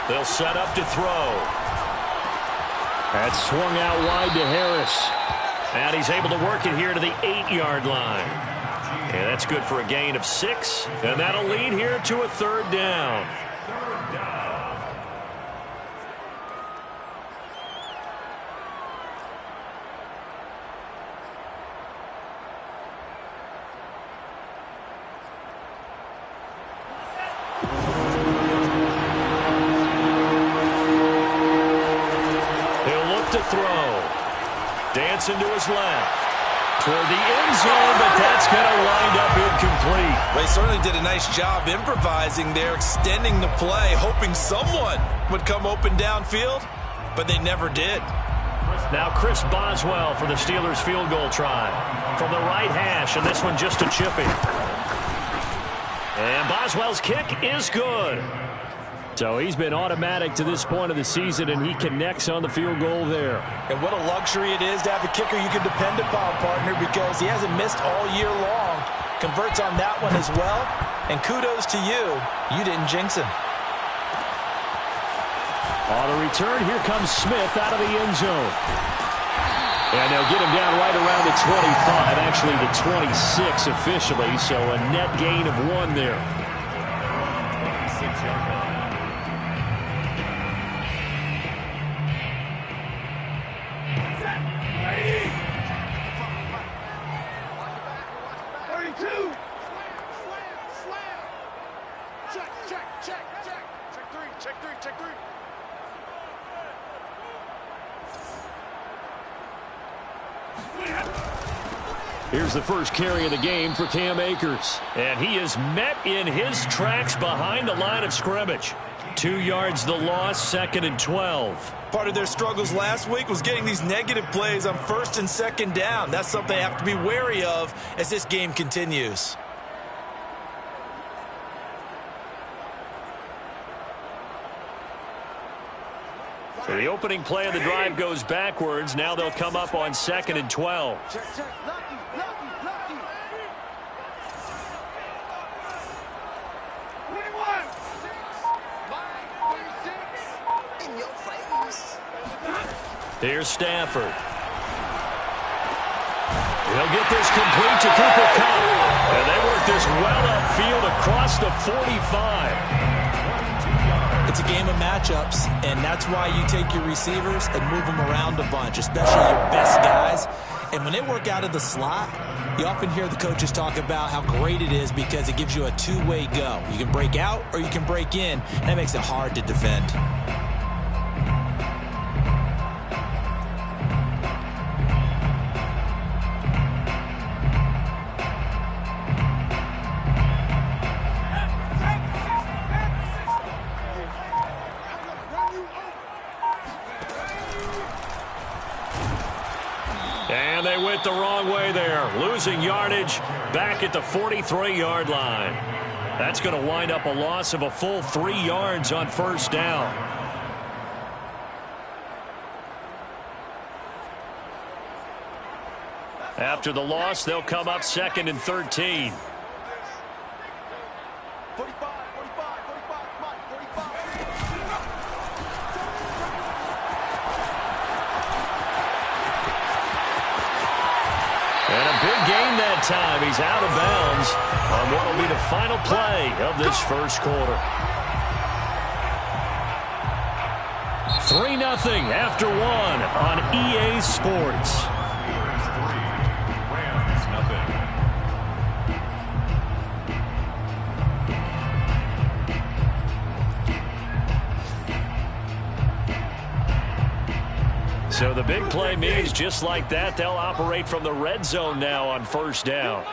They'll set up to throw. That's swung out wide to Harris. And he's able to work it here to the 8-yard line. And that's good for a gain of 6. And that'll lead here to a 3rd down. Dancing to his left. Toward the end zone, but that's going to wind up incomplete. They certainly did a nice job improvising there, extending the play, hoping someone would come open downfield, but they never did. Now Chris Boswell for the Steelers field goal try. From the right hash, and this one just a chipping. And Boswell's kick is good. So he's been automatic to this point of the season, and he connects on the field goal there. And what a luxury it is to have a kicker you can depend upon, partner, because he hasn't missed all year long. Converts on that one as well. And kudos to you. You didn't jinx him. On the return, here comes Smith out of the end zone. And they'll get him down right around the 25, actually the 26 officially, so a net gain of 1 there. Here's the first carry of the game for Cam Akers. And he is met in his tracks behind the line of scrimmage. 2 yards the loss, 2nd and 12. Part of their struggles last week was getting these negative plays on 1st and 2nd down. That's something they have to be wary of as this game continues. So the opening play of the drive goes backwards. Now they'll come up on 2nd and 12. Here's Stafford. He'll get this complete to Cooper Kupp. And they work this well upfield across the 45. It's a game of matchups, and that's why you take your receivers and move them around a bunch, especially your best guys. And when they work out of the slot, you often hear the coaches talk about how great it is because it gives you a two-way go. You can break out or you can break in. That makes it hard to defend. And they went the wrong way there, losing yardage back at the 43-yard line. That's going to wind up a loss of a full 3 yards on 1st down. After the loss, they'll come up 2nd and 13. And a big gain that time. He's out of bounds on what will be the final play of this first quarter. 3-0 after 1 on EA Sports. So the big play means just like that, they'll operate from the red zone now on 1st down.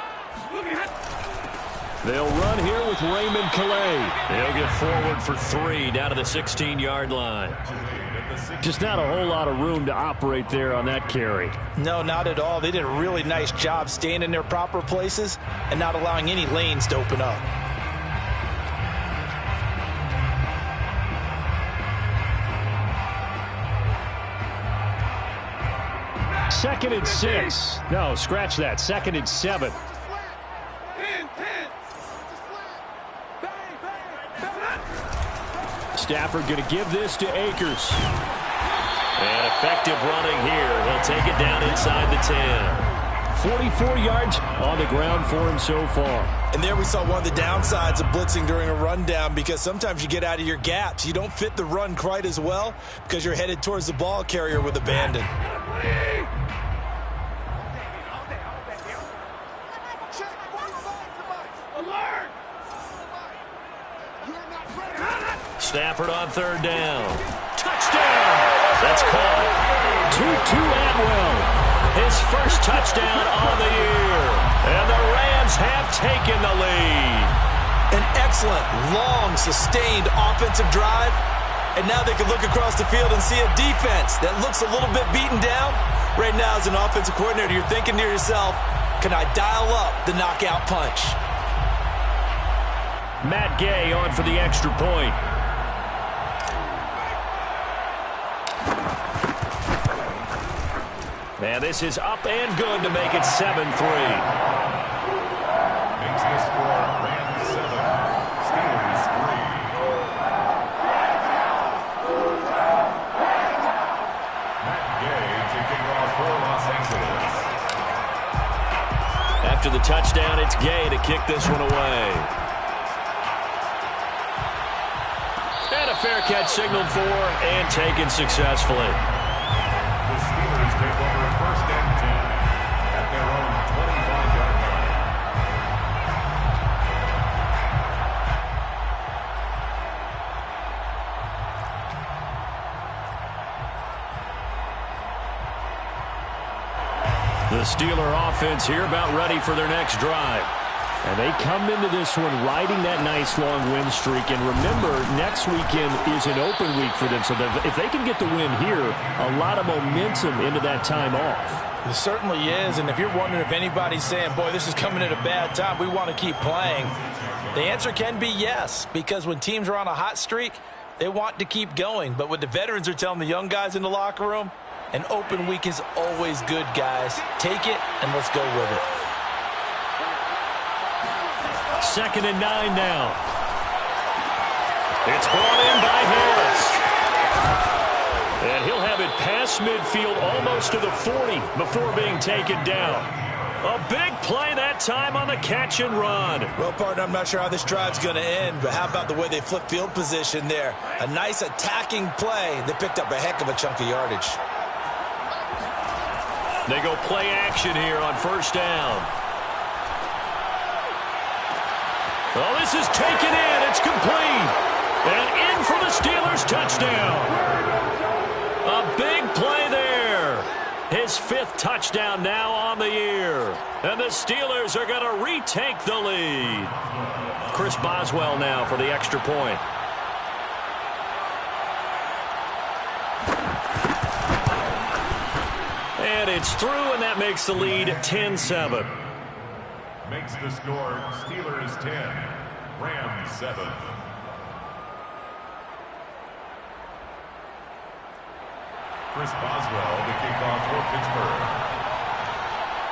They'll run here with Raymond Calais. He'll get forward for 3 down to the 16-yard line. Just not a whole lot of room to operate there on that carry. No, not at all. They did a really nice job staying in their proper places and not allowing any lanes to open up. Second and 6. No, scratch that. 2nd and 7. Stafford going to give this to Akers. And effective running here. He'll take it down inside the 10. 44 yards on the ground for him so far. And there we saw one of the downsides of blitzing during a rundown, because sometimes you get out of your gaps. You don't fit the run quite as well because you're headed towards the ball carrier with abandon. Stafford on third down. Touchdown! That's caught. Tutu Atwell. His first touchdown on the year. And the Rams have taken the lead. An excellent, long, sustained offensive drive. And now they can look across the field and see a defense that looks a little bit beaten down. Right now, as an offensive coordinator, you're thinking to yourself, can I dial up the knockout punch? Matt Gay on for the extra point. And this is up and good to make it 7-3. Makes the score Rams 7, Steelers 3. Matt Gay taking off for Los Angeles. After the touchdown, it's Gay to kick this one away. And a fair catch signaled for and taken successfully. The Steelers take over first and 10 at their own 25-yard line. The Steeler offense here about ready for their next drive. And they come into this one riding that nice long win streak. And remember, next weekend is an open week for them. So if they can get the win here, a lot of momentum into that time off. It certainly is. And if you're wondering if anybody's saying, boy, this is coming at a bad time, we want to keep playing, the answer can be yes. Because when teams are on a hot streak, they want to keep going. But what the veterans are telling the young guys in the locker room, an open week is always good, guys. Take it and let's go with it. 2nd and 9 now. It's brought in by Harris. And he'll have it past midfield almost to the 40 before being taken down. A big play that time on the catch and run. Well, partner, I'm not sure how this drive's going to end, but how about the way they flip field position there? A nice attacking play that picked up a heck of a chunk of yardage. They go play action here on first down. Oh, this is taken in. It's complete. And in for the Steelers touchdown. A big play there. His 5th touchdown now on the year. And the Steelers are going to retake the lead. Chris Boswell now for the extra point. And it's through, and that makes the lead 10-7. Makes the score Steelers 10, Rams 7. Chris Boswell to kick off for Pittsburgh.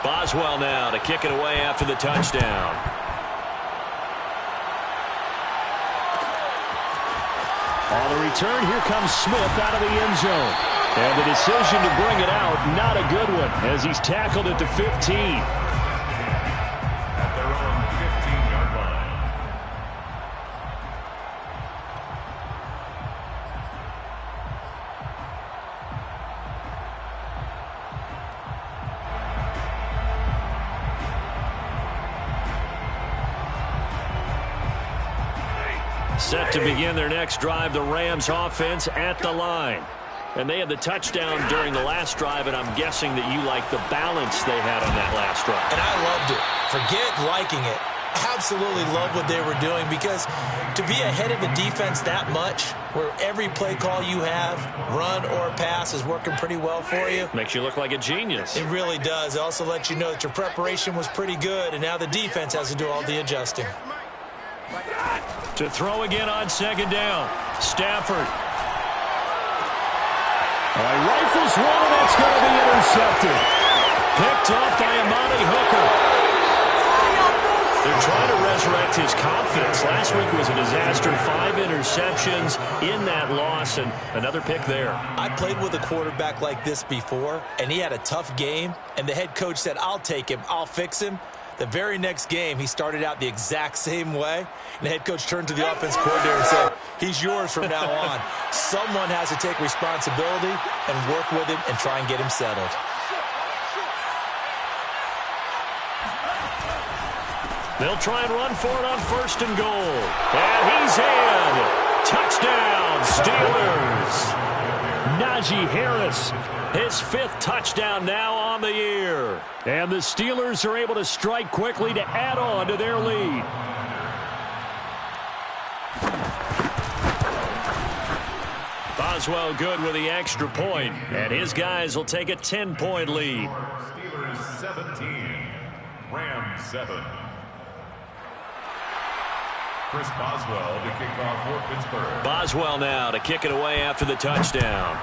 Boswell now to kick it away after the touchdown. On the return, here comes Smith out of the end zone. And the decision to bring it out, not a good one, as he's tackled at the 15. At their own 15-yard line. Set to begin their next drive, the Rams offense at the line. And they had the touchdown during the last drive, and I'm guessing that you like the balance they had on that last drive. And I loved it. Forget liking it. Absolutely love what they were doing, because to be ahead of a defense that much, where every play call you have, run or pass, is working pretty well for you. Makes you look like a genius. It really does. It also lets you know that your preparation was pretty good, and now the defense has to do all the adjusting. To throw again on 2nd down. Stafford. Rifles one, and that's going to be intercepted. Picked off by Amani Hooker. they're trying to resurrect his confidence. Last week was a disaster. 5 interceptions in that loss, and another pick there. I played with a quarterback like this before, and he had a tough game, and the head coach said, I'll take him, I'll fix him. The very next game, he started out the exact same way, and the head coach turned to the offense coordinator and said, he's yours from now on. Someone has to take responsibility and work with him and try and get him settled. They'll try and run for it on 1st and goal. And he's in. Touchdown, Steelers. Najee Harris, his 5th touchdown now on the year. And the Steelers are able to strike quickly to add on to their lead. Boswell good with the extra point, and his guys will take a 10-point lead. Steelers 17, Rams 7. Chris Boswell to kick off for Pittsburgh. Boswell now to kick it away after the touchdown.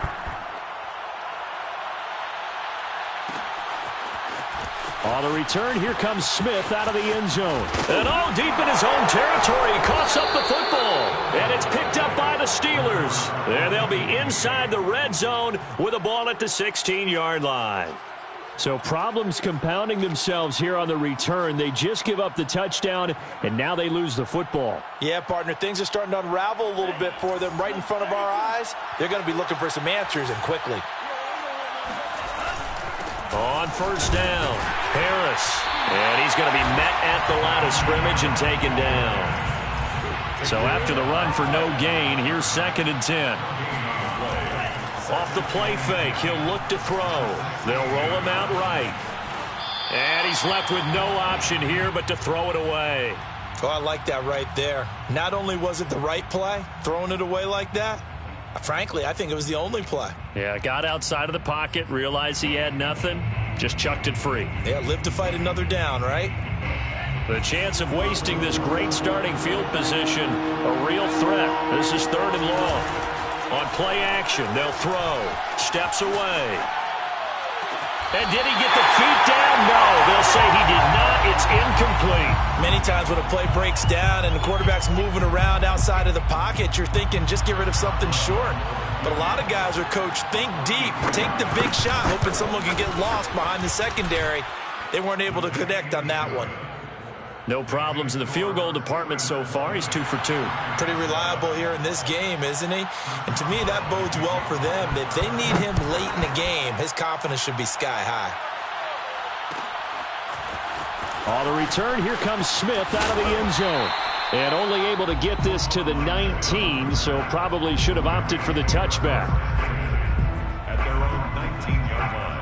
On the return, here comes Smith out of the end zone. And all deep in his own territory, he coughs up the football. And it's picked up by the Steelers. And they'll be inside the red zone with a ball at the 16-yard line. So problems compounding themselves here on the return. They just give up the touchdown, and now they lose the football. Yeah, partner, things are starting to unravel a little bit for them right in front of our eyes. They're going to be looking for some answers, and quickly. On 1st down, Harris. And he's going to be met at the line of scrimmage and taken down. So after the run for no gain, here's 2nd and 10. Off the play fake, he'll look to throw. They'll roll him out right. And he's left with no option here but to throw it away. Oh, I like that right there. Not only was it the right play, throwing it away like that, frankly, I think it was the only play. Yeah, got outside of the pocket, realized he had nothing, just chucked it free. Yeah, live to fight another down, right? The chance of wasting this great starting field position, a real threat. This is 3rd and long. On play action, they'll throw. Steps away. And did he get the feet down? No, they'll say he did not. It's incomplete. Many times when a play breaks down and the quarterback's moving around outside of the pocket, you're thinking just get rid of something short. But a lot of guys are coached, think deep, take the big shot, hoping someone can get lost behind the secondary. They weren't able to connect on that one. No problems in the field goal department so far. He's 2 for 2. Pretty reliable here in this game, isn't he? And to me, that bodes well for them. If they need him late in the game, his confidence should be sky high. On the return, here comes Smith out of the end zone. And only able to get this to the 19, so probably should have opted for the touchback. At their own 19-yard line.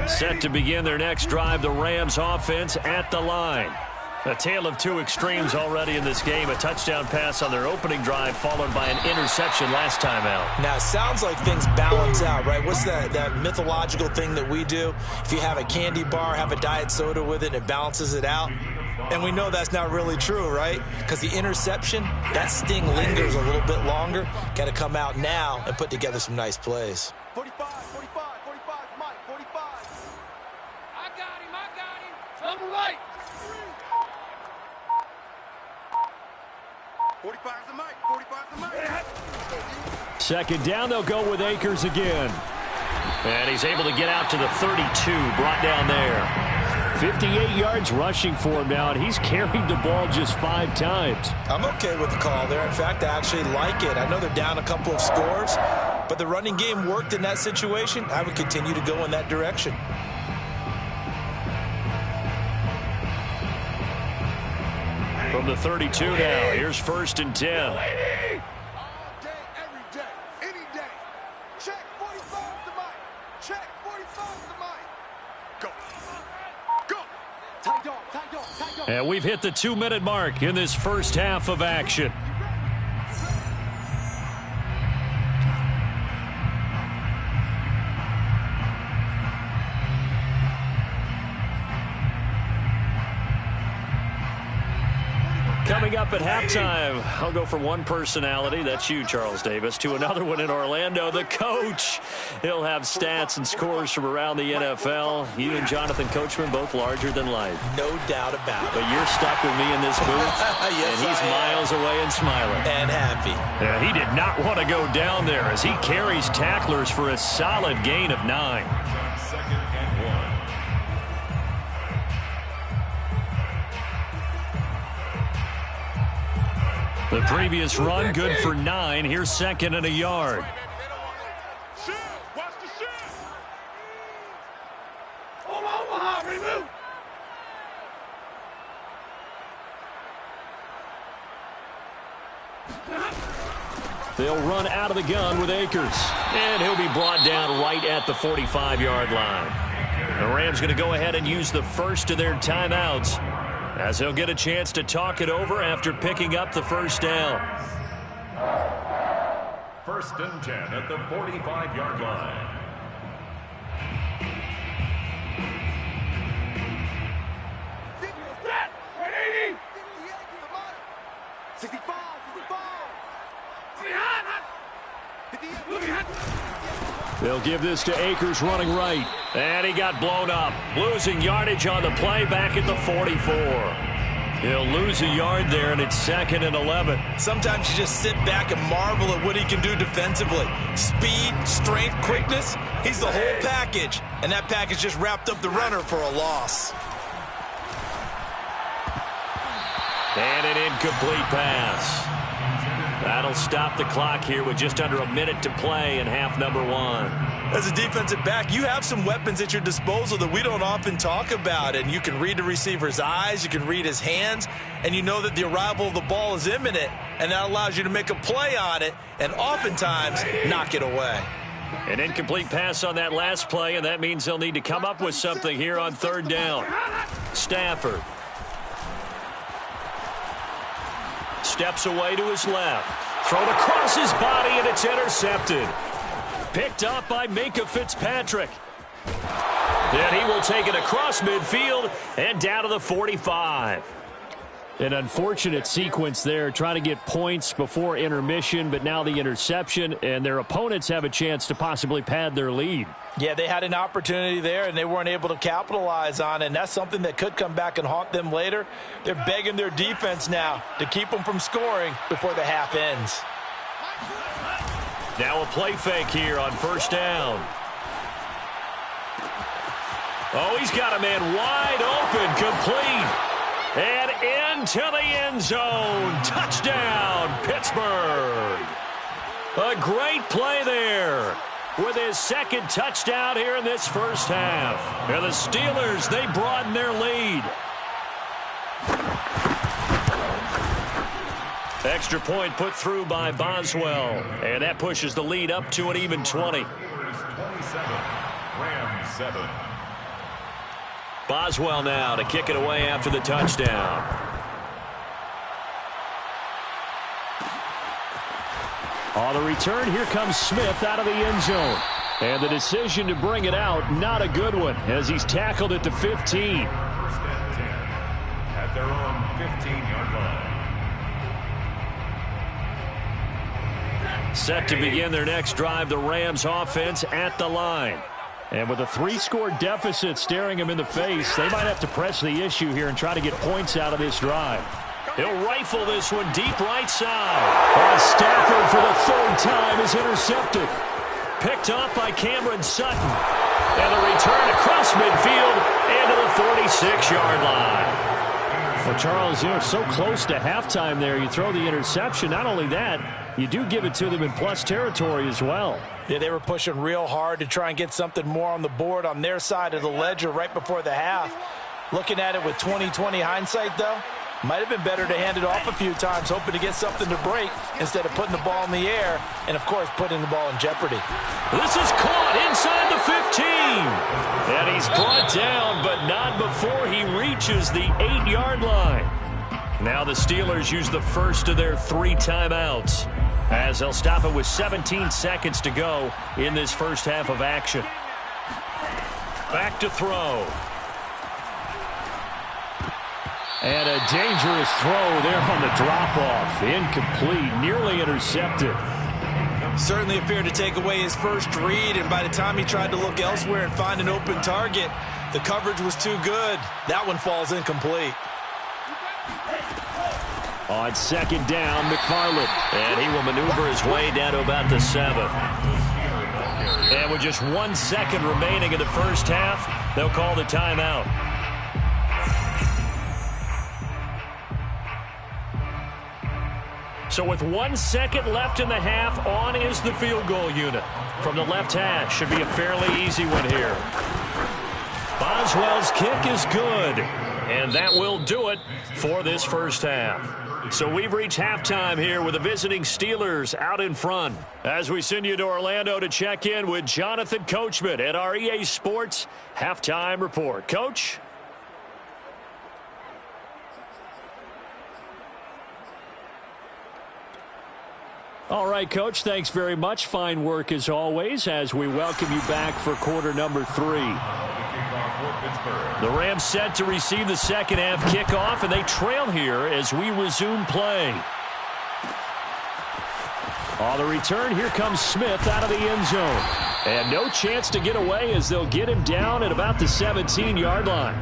Set to begin their next drive, the Rams offense at the line. A tale of 2 extremes already in this game. A touchdown pass on their opening drive, followed by an interception last time out. Now, it sounds like things balance out, right? What's that mythological thing that we do? If you have a candy bar, have a diet soda with it, it balances it out. And we know that's not really true, right? Because the interception, that sting lingers a little bit longer. Got to come out now and put together some nice plays. 45, 45, 45, Mike, 45. I got him. Number right. 45 is the Mike, 45 is the Mike. 2nd down, they'll go with Akers again. And he's able to get out to the 32, brought down there. 58 yards rushing for him now, and he's carried the ball just 5 times. I'm okay with the call there. In fact, I actually like it. I know they're down a couple of scores, but the running game worked in that situation. I would continue to go in that direction. From the 32 now, here's 1st and 10. All day, every day, any day. Check 45 to Mike. Check 45 to Mike. Go. Go. Tight dog, tight dog, tight dog. And we've hit the 2-minute mark in this first half of action. Coming up at halftime, I'll go from one personality, that's you, Charles Davis, to another one in Orlando, the coach. He'll have stats and scores from around the NFL. You and Jonathan Coachman, both larger than life. No doubt about it. But you're stuck with me in this booth, yes, and he's miles away and smiling. And happy. Yeah, he did not want to go down there as he carries tacklers for a solid gain of 9. Second and 1. The previous run, good for 9. Here's 2nd and a yard. They'll run out of the gun with Akers. And he'll be brought down right at the 45-yard line. The Rams going to go ahead and use the first of their timeouts, as they'll get a chance to talk it over after picking up the first down. 1st and 10 at the 45-yard line. They'll give this to Akers running right. And he got blown up. Losing yardage on the play back at the 44. He'll lose a yard there, and it's 2nd and 11. Sometimes you just sit back and marvel at what he can do defensively. Speed, strength, quickness, he's the whole package. And that package just wrapped up the runner for a loss. And an incomplete pass. That'll stop the clock here with just under a minute to play in half number 1. As a defensive back, you have some weapons at your disposal that we don't often talk about. And you can read the receiver's eyes, you can read his hands, and you know that the arrival of the ball is imminent, and that allows you to make a play on it and oftentimes knock it away. An incomplete pass on that last play, and that means they'll need to come up with something here on 3rd down. Stafford steps away to his left. Thrown across his body, and it's intercepted. Picked up by Minka Fitzpatrick. Then he will take it across midfield and down to the 45. An unfortunate sequence there, trying to get points before intermission, but now the interception, and their opponents have a chance to possibly pad their lead. Yeah, they had an opportunity there, and they weren't able to capitalize on it, and that's something that could come back and haunt them later. They're begging their defense now to keep them from scoring before the half ends. Now a play fake here on 1st down. Oh, he's got a man wide open, complete. And into the end zone. Touchdown, Pittsburgh. A great play there with his 2nd touchdown here in this first half. And the Steelers, they broaden their lead. Extra point put through by Boswell. And that pushes the lead up to an even 20. 27, Rams 7. Boswell now to kick it away after the touchdown. On the return, here comes Smith out of the end zone. And the decision to bring it out, not a good one, as he's tackled at the 15. 1st and 10 at their own 15-yard line. Set to begin their next drive, the Rams offense at the line. And with a 3-score deficit staring them in the face, they might have to press the issue here and try to get points out of this drive. He'll rifle this one deep right side. Stafford for the 3rd time is intercepted. Picked up by Cameron Sutton. And the return across midfield and to the 46-yard line. Well, Charles, you're so close to halftime there. You throw the interception. Not only that, you do give it to them in plus territory as well. Yeah, they were pushing real hard to try and get something more on the board on their side of the ledger right before the half. Looking at it with 20/20 hindsight, though, might have been better to hand it off a few times, hoping to get something to break instead of putting the ball in the air and, of course, putting the ball in jeopardy. This is caught inside the 15. And he's brought down, but not before he reaches the 8-yard line. Now the Steelers use the first of their 3 timeouts, as they'll stop it with 17 seconds to go in this first half of action. Back to throw. And a dangerous throw there on the drop-off. Incomplete, nearly intercepted. Certainly appeared to take away his first read, and by the time he tried to look elsewhere and find an open target, the coverage was too good. That one falls incomplete. On second down, McFarland. And he will maneuver his way down to about the 7. And with just 1 second remaining in the first half, they'll call the timeout. So with 1 second left in the half, on is the field goal unit. From the left hash, should be a fairly easy one here. Boswell's kick is good. And that will do it for this first half. So we've reached halftime here with the visiting Steelers out in front. As we send you to Orlando to check in with Jonathan Coachman at our EA Sports Halftime Report. Coach? All right, Coach, thanks very much. Fine work as always as we welcome you back for quarter number 3. The Rams set to receive the second half kickoff, and they trail here as we resume play. On the return, here comes Smith out of the end zone. And no chance to get away as they'll get him down at about the 17-yard line.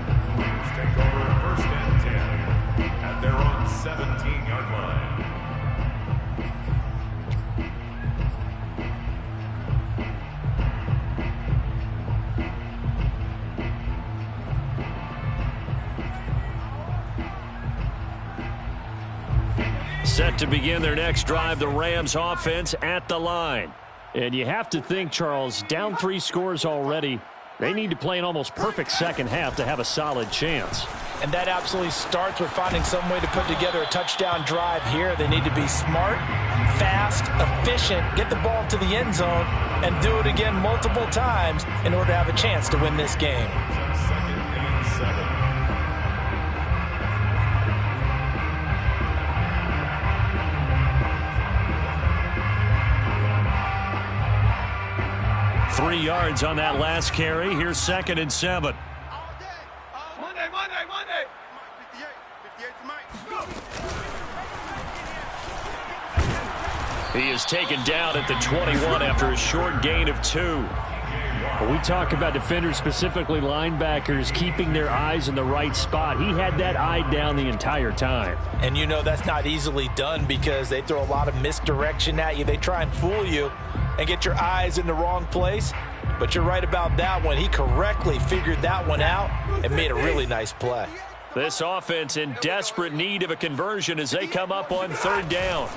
Take over first and 10 at their own 17-yard line. Set to begin their next drive, the Rams offense at the line. And you have to think, Charles, down 3 scores already. They need to play an almost perfect second half to have a solid chance. And that absolutely starts with finding some way to put together a touchdown drive here. They need to be smart, fast, efficient, get the ball to the end zone, and do it again multiple times in order to have a chance to win this game. Second and 7. 3 yards on that last carry. Here's second and 7. Monday. 58 for Mike. He is taken down at the 21 after a short gain of 2. We talk about defenders, specifically linebackers, keeping their eyes in the right spot. He had that eye down the entire time. And you know that's not easily done because they throw a lot of misdirection at you. They try and fool you and get your eyes in the wrong place. But you're right about that one. He correctly figured that one out and made a really nice play. This offense in desperate need of a conversion as they come up on third down.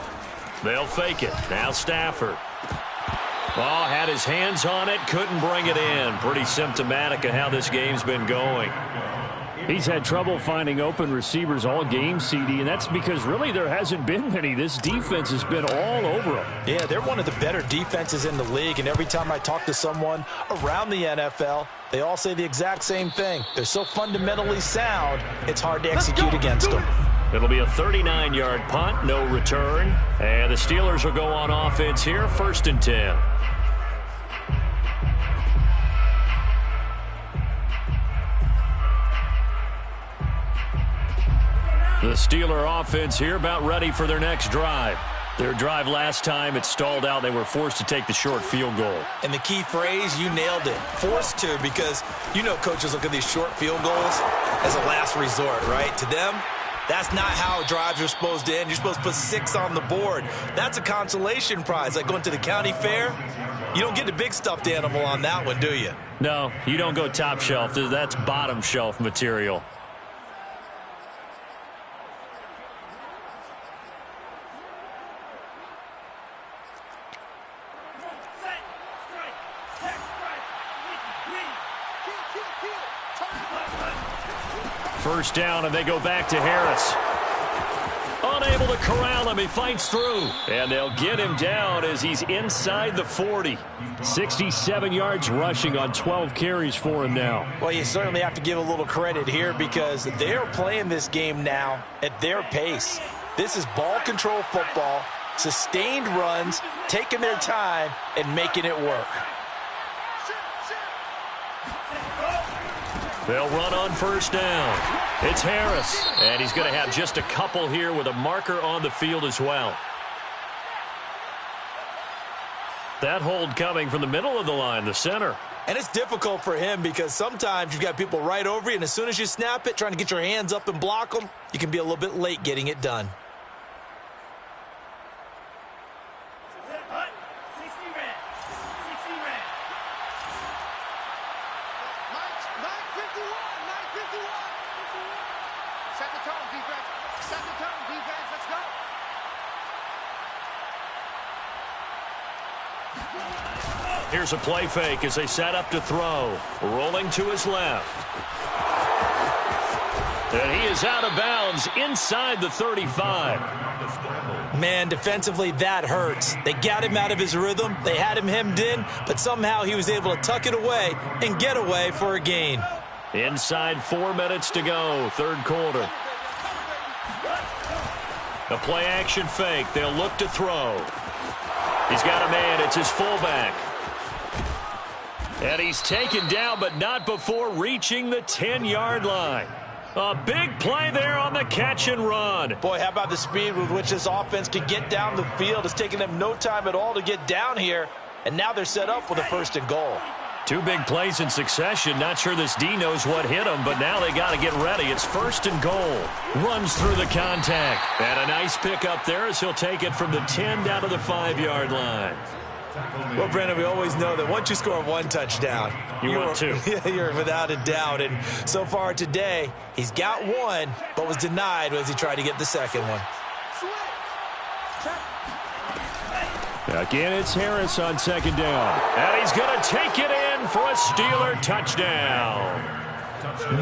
They'll fake it. Now Stafford. Oh, had his hands on it, couldn't bring it in. Pretty symptomatic of how this game's been going. He's had trouble finding open receivers all game, CD, and that's because really there hasn't been many. This defense has been all over him. Yeah, they're one of the better defenses in the league, and every time I talk to someone around the NFL, they all say the exact same thing. They're so fundamentally sound, it's hard to execute against them. It'll be a 39-yard punt, no return. And the Steelers will go on offense here, first and 10. The Steeler offense here about ready for their next drive. Their drive last time, it stalled out. They were forced to take the short field goal. And the key phrase, you nailed it. Forced to, because you know coaches look at these short field goals as a last resort, right? To them, that's not how drives are supposed to end. You're supposed to put 6 on the board. That's a consolation prize, like going to the county fair. You don't get the big stuffed animal on that one, do you? No, you don't go top shelf. That's bottom shelf material. First down, and they go back to Harris. Unable to corral him. He fights through. And they'll get him down as he's inside the 40. 67 yards rushing on 12 carries for him now. Well, you certainly have to give a little credit here because they're playing this game now at their pace. This is ball control football, sustained runs, taking their time, and making it work. They'll run on first down. It's Harris, and he's going to have just a couple here with a marker on the field as well. That hold coming from the middle of the line, the center. And it's difficult for him because sometimes you've got people right over you, and as soon as you snap it, trying to get your hands up and block them, you can be a little bit late getting it done. Set the tone, defense. Set the tone, defense. Let's go. Here's a play fake as they set up to throw. Rolling to his left. And he is out of bounds inside the 35. Man, defensively, that hurts. They got him out of his rhythm. They had him hemmed in, but somehow he was able to tuck it away and get away for a gain. Inside 4 minutes to go, third quarter. A play-action fake. They'll look to throw. He's got a man. It's his fullback. And he's taken down, but not before reaching the 10-yard line. A big play there on the catch and run. Boy, how about the speed with which this offense can get down the field? It's taken them no time at all to get down here, and now they're set up with a 1st and goal. 2 big plays in succession. Not sure this D knows what hit him, but now they got to get ready. It's 1st and goal. Runs through the contact. And a nice pick up there as he'll take it from the 10 down to the 5-yard line. Well, Brandon, we always know that once you score 1 touchdown, want 2. You're without a doubt. And so far today, he's got 1, but was denied as he tried to get the second one. Again, it's Harris on 2nd down. And he's going to take it in for a Steeler touchdown.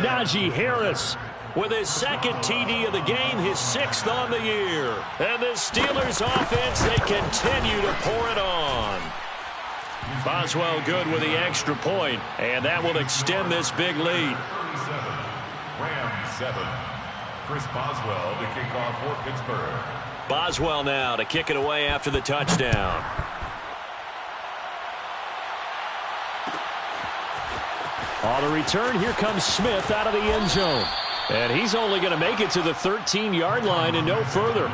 Najee Harris with his 2nd TD of the game, his 6th on the year. And the Steelers offense, they continue to pour it on. Boswell good with the extra point, and that will extend this big lead. Rams 7. Chris Boswell to kick off for Pittsburgh. Boswell now to kick it away after the touchdown. On the return, here comes Smith out of the end zone. And he's only going to make it to the 13-yard line and no further.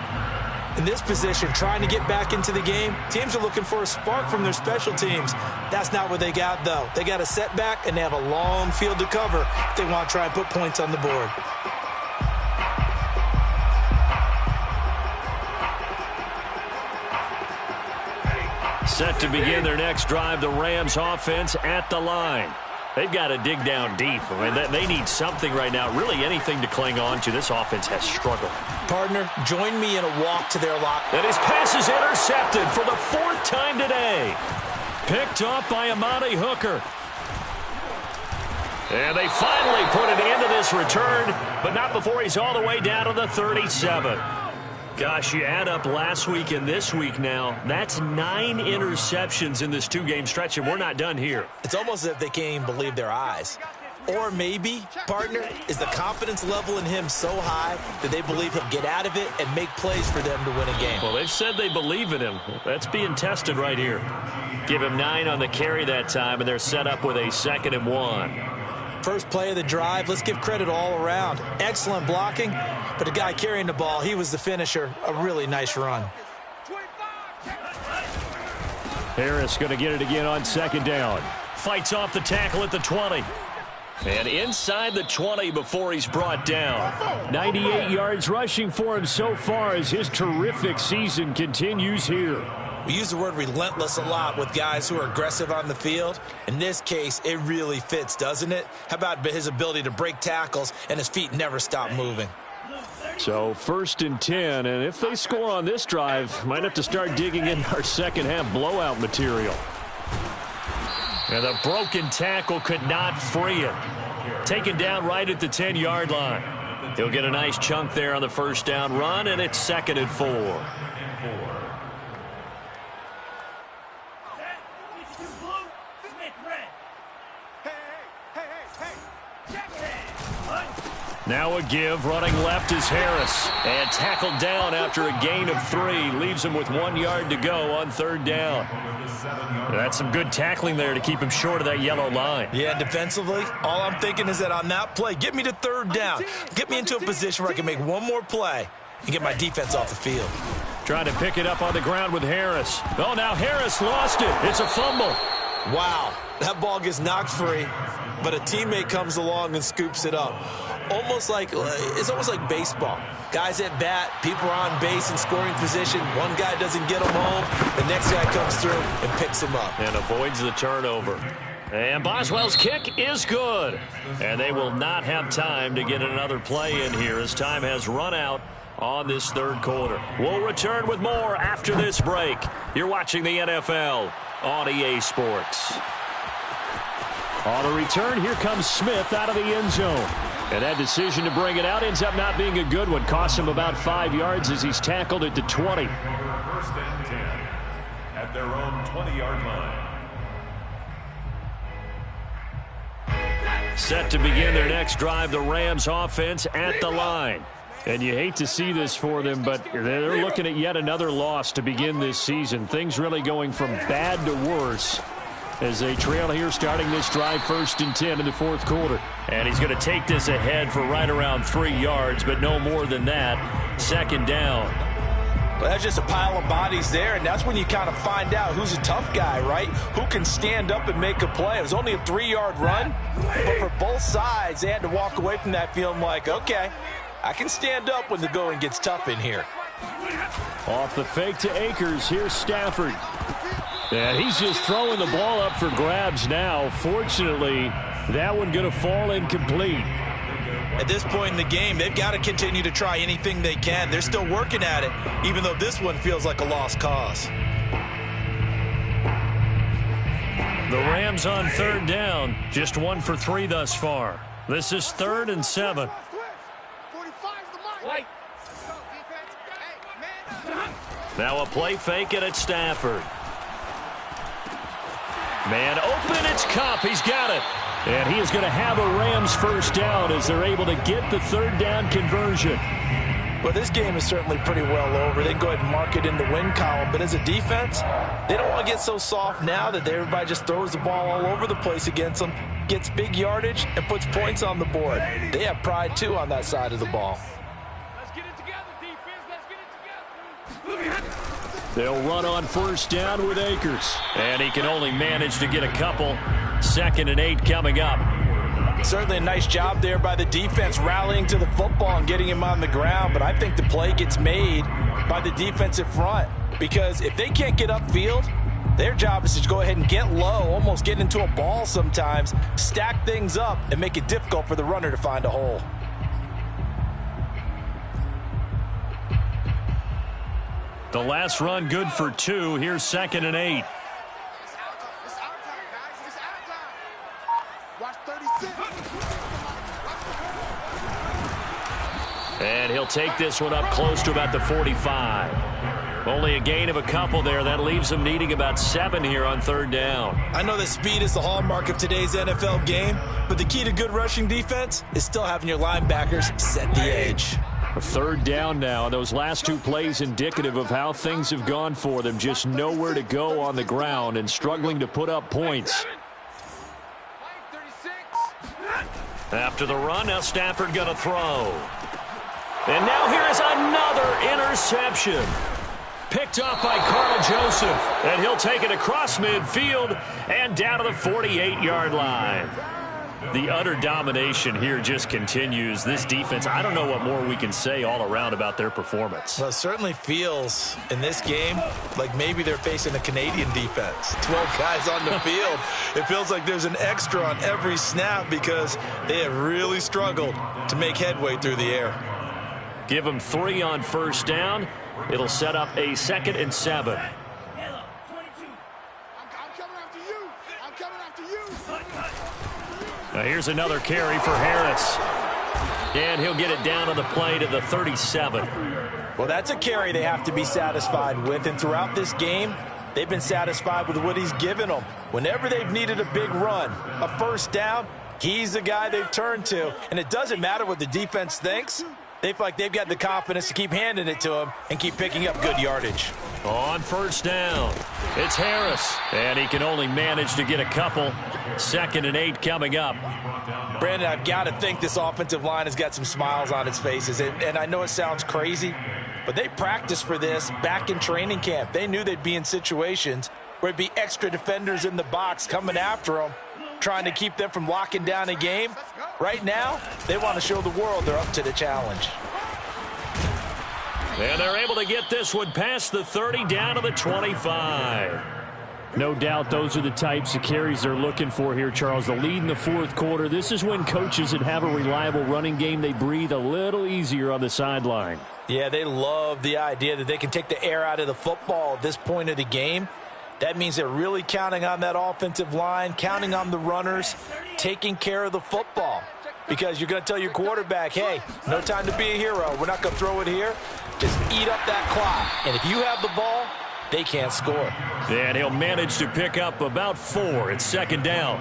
In this position, trying to get back into the game, teams are looking for a spark from their special teams. That's not what they got, though. They got a setback, and they have a long field to cover if they want to try and put points on the board. Set to begin their next drive, the Rams offense at the line. They've got to dig down deep. I mean, they need something right now, really anything to cling on to. This offense has struggled. Partner, join me in a walk to their lock. And his pass is intercepted for the 4th time today. Picked off by Amani Hooker. And they finally put an end to this return, but not before he's all the way down to the 37. Gosh, you add up last week and this week now, that's 9 interceptions in this 2-game stretch, and we're not done here. It's almost as if they can't even believe their eyes. Or maybe, partner, is the confidence level in him so high that they believe he'll get out of it and make plays for them to win a game. Well, they've said they believe in him. That's being tested right here. Give him 9 on the carry that time, and they're set up with a 2nd and 1. First play of the drive, let's give credit all around. Excellent blocking, but the guy carrying the ball, he was the finisher. A really nice run. Harris going to get it again on 2nd down. Fights off the tackle at the 20. And inside the 20 before he's brought down. 98 yards rushing for him so far as his terrific season continues here. We use the word relentless a lot with guys who are aggressive on the field. In this case, it really fits, doesn't it? How about his ability to break tackles and his feet never stop moving? So 1st and 10, and if they score on this drive, might have to start digging in our second-half blowout material. And the broken tackle could not free him. Taken down right at the 10-yard line. He'll get a nice chunk there on the 1st down run, and it's 2nd and 4. Now a give. Running left is Harris. And tackled down after a gain of 3. Leaves him with 1 yard to go on 3rd down. That's some good tackling there to keep him short of that yellow line. Yeah, defensively, all I'm thinking is that on that play, get me to 3rd down. Get me into a position where I can make one more play and get my defense off the field. Trying to pick it up on the ground with Harris. Oh, now Harris lost it. It's a fumble. Wow, that ball gets knocked free, but a teammate comes along and scoops it up. It's almost like baseball. Guys at bat, people are on base in scoring position. One guy doesn't get him home. The next guy comes through and picks him up. And avoids the turnover. And Boswell's kick is good. And they will not have time to get another play in here as time has run out on this 3rd quarter. We'll return with more after this break. You're watching the NFL on EA Sports. On the return, here comes Smith out of the end zone. And that decision to bring it out ends up not being a good one. Costs him about 5 yards as he's tackled at the 20. 1st and 10 at their own 20-yard line. Set to begin their next drive, the Rams offense at the line. And you hate to see this for them, but they're looking at yet another loss to begin this season. Things really going from bad to worse as they trail here starting this drive 1st and 10 in the 4th quarter. And he's going to take this ahead for right around 3 yards, but no more than that. 2nd down. Well, that's just a pile of bodies there, and that's when you kind of find out who's a tough guy, right? Who can stand up and make a play. It was only a 3-yard run, but for both sides, they had to walk away from that feeling like, okay, I can stand up when the going gets tough in here. Off the fake to Akers, here's Stafford. And he's just throwing the ball up for grabs now. Fortunately, that one going to fall incomplete. At this point in the game, they've got to continue to try anything they can. They're still working at it, even though this one feels like a lost cause. The Rams on 3rd down, just 1 for 3 thus far. This is 3rd and 7. Now a play fake and it's Stafford. Man open, it's Kupp. He's got it. And he is going to have a Rams 1st down as they're able to get the 3rd down conversion. Well, this game is certainly pretty well over. They can go ahead and mark it in the win column. But as a defense, they don't want to get so soft now that everybody just throws the ball all over the place against them, gets big yardage, and puts points on the board. They have pride, too, on that side of the ball. Let's get it together, defense. Let's get it together. They'll run on 1st down with Akers. And he can only manage to get a couple. 2nd and 8 coming up. Certainly a nice job there by the defense rallying to the football and getting him on the ground. But I think the play gets made by the defensive front. Because if they can't get upfield, their job is to go ahead and get low, almost get into a ball sometimes, stack things up, and make it difficult for the runner to find a hole. The last run good for 2. Here's 2nd and 8. And he'll take this one up close to about the 45. Only a gain of a couple there. That leaves him needing about 7 here on 3rd down. I know that speed is the hallmark of today's NFL game, but the key to good rushing defense is still having your linebackers set the edge. A 3rd down now. Those last 2 plays indicative of how things have gone for them. Just nowhere to go on the ground and struggling to put up points. After the run, now Stafford going to throw. And now here is another interception. Picked up by Carl Joseph. And he'll take it across midfield and down to the 48-yard line. The utter domination here just continues. This defense, I don't know what more we can say all around about their performance. Well, it certainly feels in this game like maybe they're facing a Canadian defense. 12 guys on the field. It feels like there's an extra on every snap because they have really struggled to make headway through the air. Give them 3 on 1st down. It'll set up a 2nd and 7. Now here's another carry for Harris. And he'll get it down on the play to the 37. Well, that's a carry they have to be satisfied with. And throughout this game, they've been satisfied with what he's given them. Whenever they've needed a big run, a 1st down, He's the guy they've turned to, and it doesn't matter what the defense thinks. They feel like they've got the confidence to keep handing it to him and keep picking up good yardage. On first down, it's Harris, and he can only manage to get a couple. 2nd and 8 coming up. Brandon, I've got to think this offensive line has got some smiles on its faces, and I know it sounds crazy, but they practiced for this back in training camp. They knew they'd be in situations where it'd be extra defenders in the box coming after them, trying to keep them from locking down a game. Right now, they want to show the world they're up to the challenge. And they're able to get this one past the 30 down to the 25. No doubt those are the types of carries they're looking for here, Charles. The lead in the fourth quarter. This is when coaches that have a reliable running game, they breathe a little easier on the sideline. Yeah, they love the idea that they can take the air out of the football at this point of the game. That means they're really counting on that offensive line, counting on the runners, taking care of the football. Because you're going to tell your quarterback, hey, no time to be a hero. We're not going to throw it here. Just eat up that clock. And if you have the ball, they can't score. And he'll manage to pick up about 4. It's 2nd down.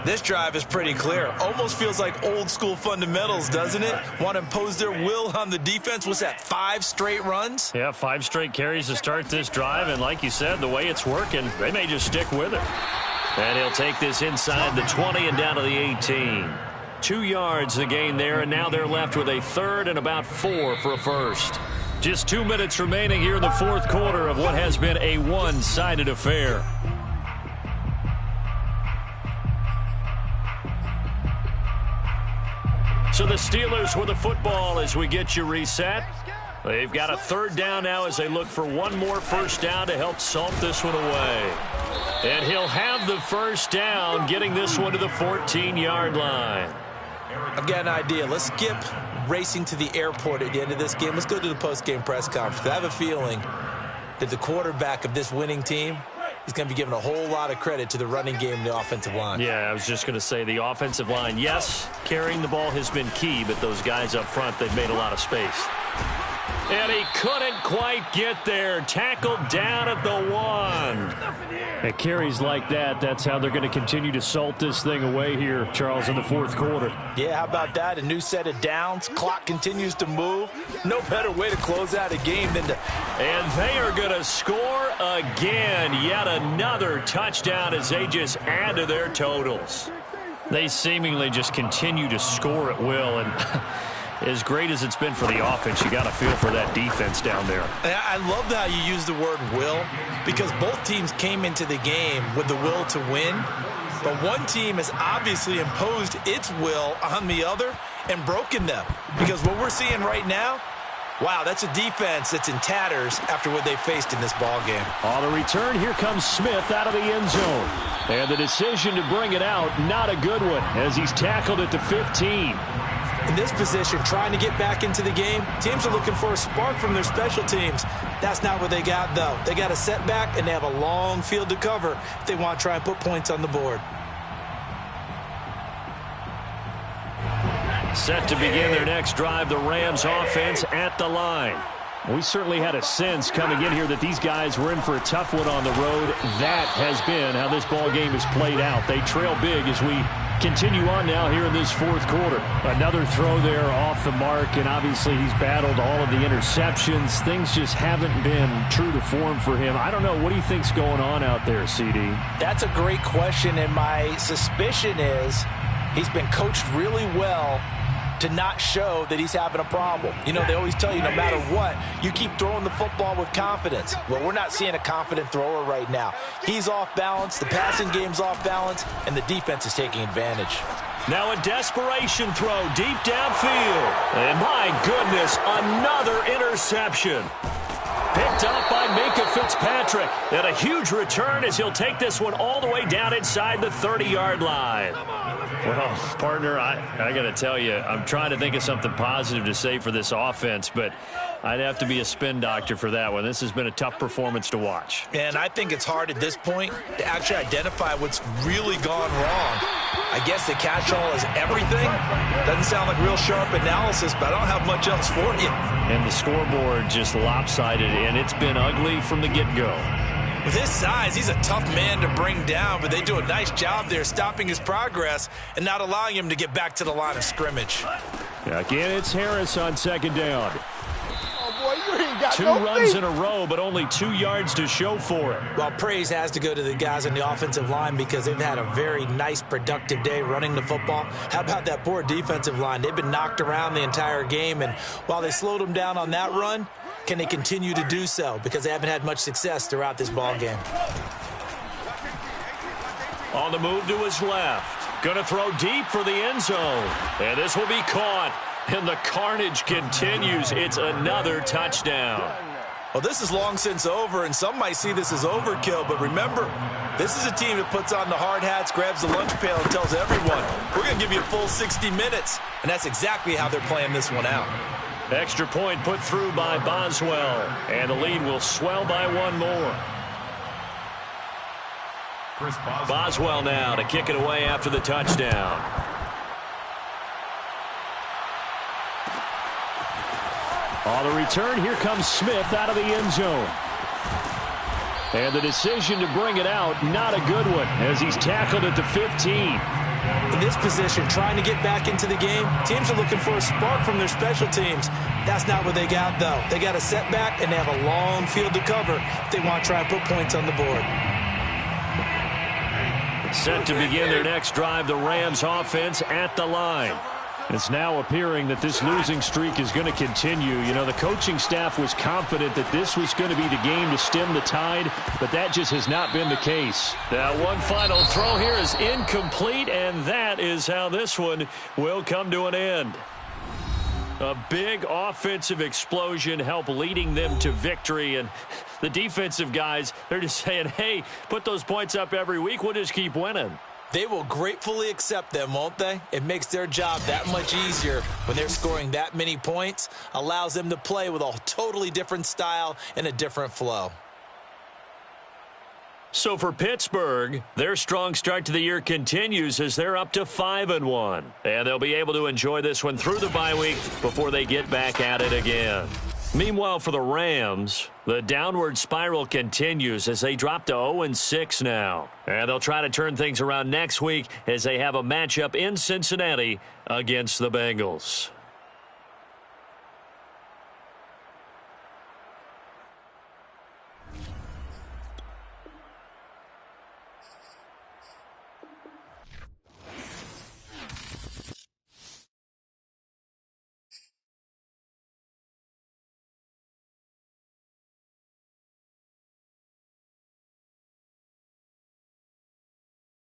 This drive is pretty clear. Almost feels like old school fundamentals, doesn't it? Want to impose their will on the defense. What's that, 5 straight runs? Yeah, 5 straight carries to start this drive. And like you said, the way it's working, they may just stick with it. And he'll take this inside the 20 and down to the 18. 2 yards the gain there, and now they're left with a 3rd and about 4 for a first. Just 2 minutes remaining here in the fourth quarter of what has been a one-sided affair. So the Steelers with the football as we get you reset. They've got a 3rd down now as they look for one more first down to help salt this one away. And he'll have the first down, getting this one to the 14-yard line. I've got an idea. Let's skip racing to the airport at the end of this game. Let's go to the post-game press conference. I have a feeling that the quarterback of this winning team is going to be given a whole lot of credit to the running game and the offensive line. Yeah, I was just going to say the offensive line, yes, carrying the ball has been key, but those guys up front, they've made a lot of space. And he couldn't quite get there. Tackled down at the 1. At carries like that, that's how they're going to continue to salt this thing away here, Charles, in the fourth quarter. Yeah, how about that? A new set of downs. Clock continues to move. No better way to close out a game than to... And they are going to score again. Yet another touchdown as they just add to their totals. They seemingly just continue to score at will, and... as great as it's been for the offense, you got to feel for that defense down there. I love how you use the word will, because both teams came into the game with the will to win, but one team has obviously imposed its will on the other and broken them. Because what we're seeing right now, wow, that's a defense that's in tatters after what they faced in this ball game. On the return, here comes Smith out of the end zone. And the decision to bring it out, not a good one, as he's tackled at the 15. In this position, trying to get back into the game, teams are looking for a spark from their special teams. That's not what they got, though. They got a setback, and they have a long field to cover if they want to try and put points on the board. Set to begin their next drive, the Rams offense at the line. We certainly had a sense coming in here that these guys were in for a tough one on the road. That has been how this ball game has played out. They trail big as we continue on now here in this fourth quarter. Another throw there off the mark, and obviously he's battled all of the interceptions. Things just haven't been true to form for him. I don't know. What do you think's going on out there, CD? That's a great question, and my suspicion is he's been coached really well to not show that he's having a problem. You know, they always tell you no matter what, you keep throwing the football with confidence. Well, we're not seeing a confident thrower right now. He's off balance, the passing game's off balance, and the defense is taking advantage. Now a desperation throw deep downfield. And my goodness, another interception. Picked up by Minkah Fitzpatrick. And a huge return as he'll take this one all the way down inside the 30-yard line. Well, partner, I got to tell you, I'm trying to think of something positive to say for this offense, but I'd have to be a spin doctor for that one. This has been a tough performance to watch. And I think it's hard at this point to actually identify what's really gone wrong. I guess the catch-all is everything. Doesn't sound like real sharp analysis, but I don't have much else for you. And the scoreboard just lopsided, and it's been ugly from the get-go. With his size, he's a tough man to bring down, but they do a nice job there stopping his progress and not allowing him to get back to the line of scrimmage. Again, it's Harris on second down. Oh, boy, you ain't got 2 no runs feet. in a row, but only 2 yards to show for it. Well, praise has to go to the guys on the offensive line because they've had a very nice, productive day running the football. How about that poor defensive line? They've been knocked around the entire game, and while they slowed them down on that run, can they continue to do so? Because they haven't had much success throughout this ball game. On the move to his left. Going to throw deep for the end zone. And this will be caught. And the carnage continues. It's another touchdown. Well, this is long since over, and some might see this as overkill, but remember, this is a team that puts on the hard hats, grabs the lunch pail, and tells everyone, we're going to give you a full 60 minutes. And that's exactly how they're playing this one out. Extra point put through by Boswell. And the lead will swell by 1 more. Chris Boswell now to kick it away after the touchdown. On the return, here comes Smith out of the end zone. And the decision to bring it out, not a good one, as he's tackled at the 15. In this position, trying to get back into the game, teams are looking for a spark from their special teams. That's not what they got, though. They got a setback, and they have a long field to cover if they want to try and put points on the board. Set to begin their next drive, the Rams offense at the line. It's now appearing that this losing streak is going to continue. You know, the coaching staff was confident that this was going to be the game to stem the tide, but that just has not been the case. Now, one final throw here is incomplete, and that is how this one will come to an end. A big offensive explosion helped leading them to victory, and the defensive guys, they're just saying, hey, put those points up every week, we'll just keep winning. They will gratefully accept them, won't they? It makes their job that much easier when they're scoring that many points, allows them to play with a totally different style and a different flow. So for Pittsburgh, their strong start to the year continues as they're up to 5-1. And they'll be able to enjoy this one through the bye week before they get back at it again. Meanwhile, for the Rams, the downward spiral continues as they drop to 0-6 now. And they'll try to turn things around next week as they have a matchup in Cincinnati against the Bengals.